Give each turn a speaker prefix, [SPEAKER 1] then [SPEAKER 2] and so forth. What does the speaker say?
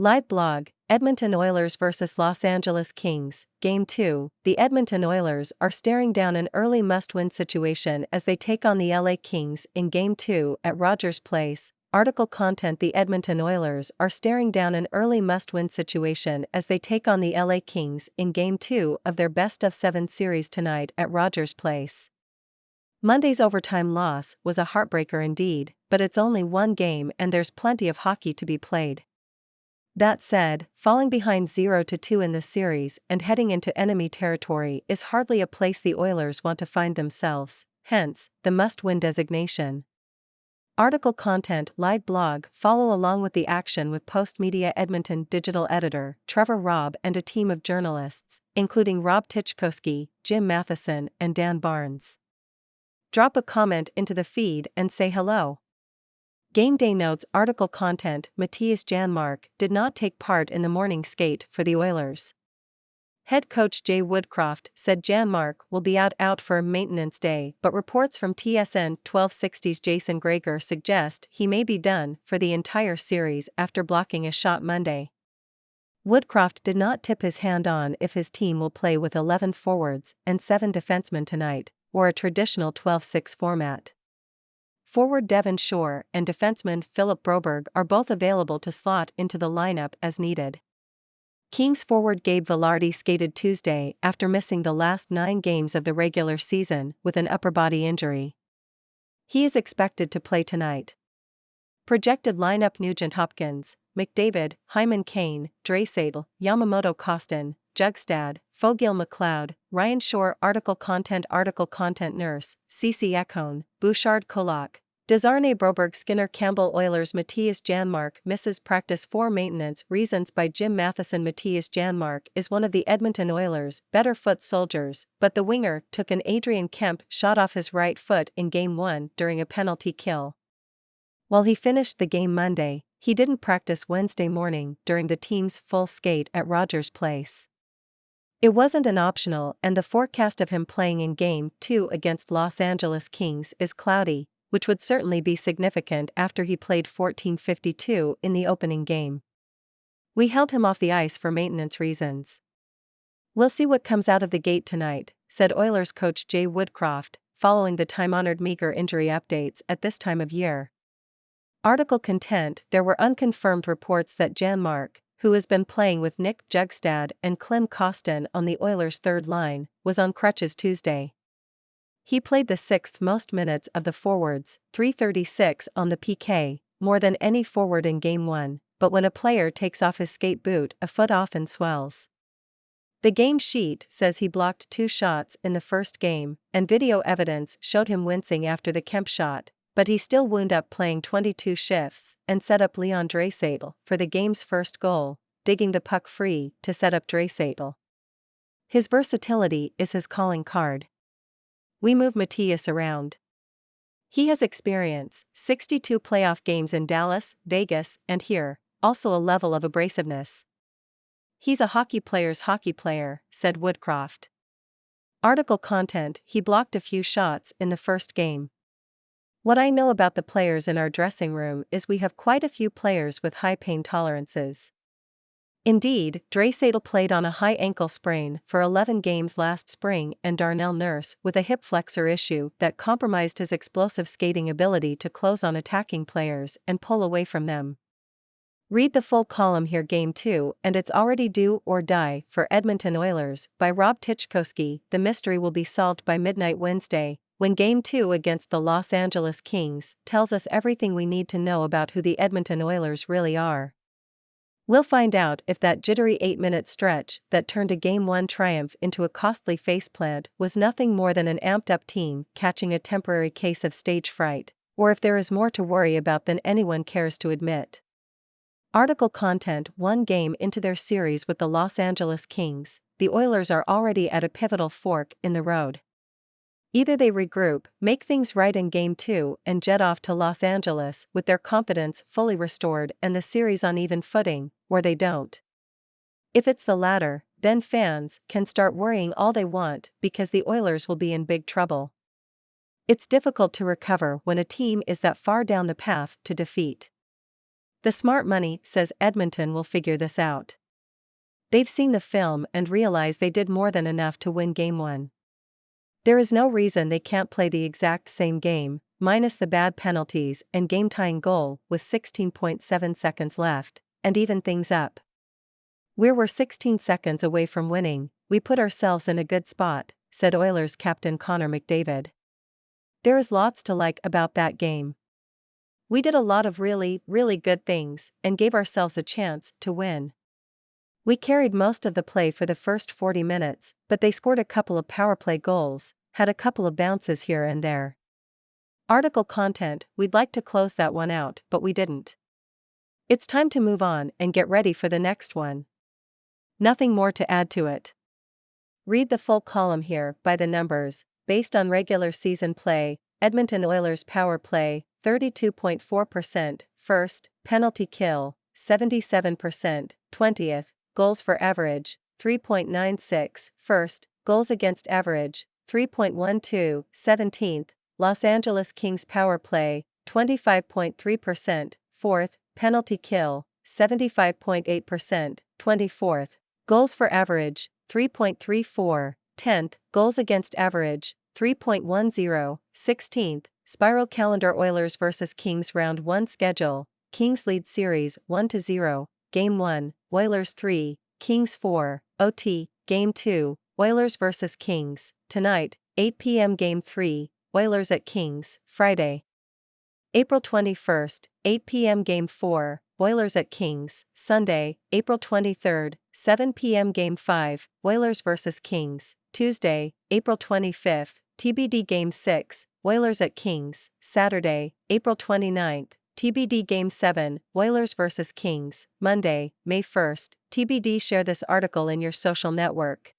[SPEAKER 1] Live blog, Edmonton Oilers vs Los Angeles Kings, Game 2. The Edmonton Oilers are staring down an early must-win situation as they take on the LA Kings in Game 2 at Rogers Place. Article content: The Edmonton Oilers are staring down an early must-win situation as they take on the LA Kings in Game 2 of their best-of-7 series tonight at Rogers Place. Monday's overtime loss was a heartbreaker indeed, but it's only one game and there's plenty of hockey to be played. That said, falling behind 0-2 in the series and heading into enemy territory is hardly a place the Oilers want to find themselves, hence, the must-win designation. Article content: Live blog. Follow along with the action with Post Media Edmonton digital editor Trevor Robb and a team of journalists, including Rob Tychkowski, Jim Matheson, and Dan Barnes. Drop a comment into the feed and say hello. Game day notes. Article content: Matthias Janmark did not take part in the morning skate for the Oilers. Head coach Jay Woodcroft said Janmark will be out for a maintenance day, but reports from TSN 1260's Jason Greger suggest he may be done for the entire series after blocking a shot Monday. Woodcroft did not tip his hand on if his team will play with 11 forwards and 7 defensemen tonight, or a traditional 12-6 format. Forward Devon Shore and defenseman Philip Broberg are both available to slot into the lineup as needed. Kings forward Gabe Vilardi skated Tuesday after missing the last 9 games of the regular season with an upper body injury. He is expected to play tonight. Projected lineup: Nugent Hopkins, McDavid, Hyman Kane, Draisaitl, Yamamoto Kostin, Jugstad, Fogiel McLeod, Ryan Shore. Article content: Nurse, Cece Ekholm, Bouchard Kolak, Desarnay Broberg Skinner Campbell Oilers Matthias Janmark misses practice for maintenance reasons by Jim Matheson. Matthias Janmark is one of the Edmonton Oilers' better foot soldiers, but the winger took an Adrian Kemp shot off his right foot in Game 1 during a penalty kill. While he finished the game Monday, he didn't practice Wednesday morning during the team's full skate at Rogers Place. It wasn't an optional, and the forecast of him playing in Game 2 against Los Angeles Kings is cloudy, which would certainly be significant after he played 14:52 in the opening game. We held him off the ice for maintenance reasons. We'll see what comes out of the gate tonight, said Oilers coach Jay Woodcroft, following the time-honored meager injury updates at this time of year. Article content: There were unconfirmed reports that Janmark, who has been playing with Nick Jugstad and Klim Kostin on the Oilers' third line, was on crutches Tuesday. He played the 6th most minutes of the forwards, 336 on the PK, more than any forward in Game 1, but when a player takes off his skate boot, a foot often swells. The game sheet says he blocked 2 shots in the first game, and video evidence showed him wincing after the Kemp shot, but he still wound up playing 22 shifts and set up Leon Draisaitl for the game's first goal, digging the puck free to set up Draisaitl. His versatility is his calling card. We move Matthias around. He has experience, 62 playoff games in Dallas, Vegas, and here, also a level of abrasiveness. He's a hockey player's hockey player, said Woodcroft. Article content: He blocked a few shots in the first game. What I know about the players in our dressing room is we have quite a few players with high pain tolerances. Indeed, Draisaitl played on a high ankle sprain for 11 games last spring, and Darnell Nurse with a hip flexor issue that compromised his explosive skating ability to close on attacking players and pull away from them. Read the full column here. Game 2, and it's already do or die for Edmonton Oilers by Rob Tychkowski. The mystery will be solved by midnight Wednesday, when Game 2 against the Los Angeles Kings tells us everything we need to know about who the Edmonton Oilers really are. We'll find out if that jittery 8-minute stretch that turned a Game 1 triumph into a costly faceplant was nothing more than an amped-up team catching a temporary case of stage fright, or if there is more to worry about than anyone cares to admit. Article content: One game into their series with the Los Angeles Kings, the Oilers are already at a pivotal fork in the road. Either they regroup, make things right in Game 2, and jet off to Los Angeles with their confidence fully restored and the series on even footing, or they don't. If it's the latter, then fans can start worrying all they want because the Oilers will be in big trouble. It's difficult to recover when a team is that far down the path to defeat. The smart money says Edmonton will figure this out. They've seen the film and realize they did more than enough to win Game 1. There is no reason they can't play the exact same game, minus the bad penalties and game-tying goal with 16.7 seconds left, and even things up. We're 16 seconds away from winning, we put ourselves in a good spot, said Oilers captain Connor McDavid. There is lots to like about that game. We did a lot of really, really good things, and gave ourselves a chance to win. We carried most of the play for the first 40 minutes, but they scored a couple of power play goals, had a couple of bounces here and there. Article content: we'd like to close that one out, but we didn't. It's time to move on and get ready for the next one. Nothing more to add to it. Read the full column here by the numbers, based on regular season play. Edmonton Oilers power play, 32.4%, first, penalty kill, 77%, 20th, goals for average, 3.96, first, goals against average, 3.12, 17th, Los Angeles Kings power play, 25.3%, fourth, penalty kill, 75.8%, 24th, goals for average, 3.34, 10th, goals against average, 3.10, 16th, Spiral Calendar. Oilers vs Kings Round 1 schedule, Kings lead series 1-0, Game 1, Oilers 3, Kings 4, OT, Game 2, Oilers vs Kings, tonight, 8 p.m. Game 3, Oilers at Kings, Friday. April 21st, 8 p.m. Game 4, Oilers at Kings, Sunday, April 23rd, 7 p.m. Game 5, Oilers vs Kings, Tuesday, April 25th, TBD Game 6, Oilers at Kings, Saturday, April 29th, TBD Game 7, Oilers vs Kings, Monday, May 1st, TBD. Share this article in your social network.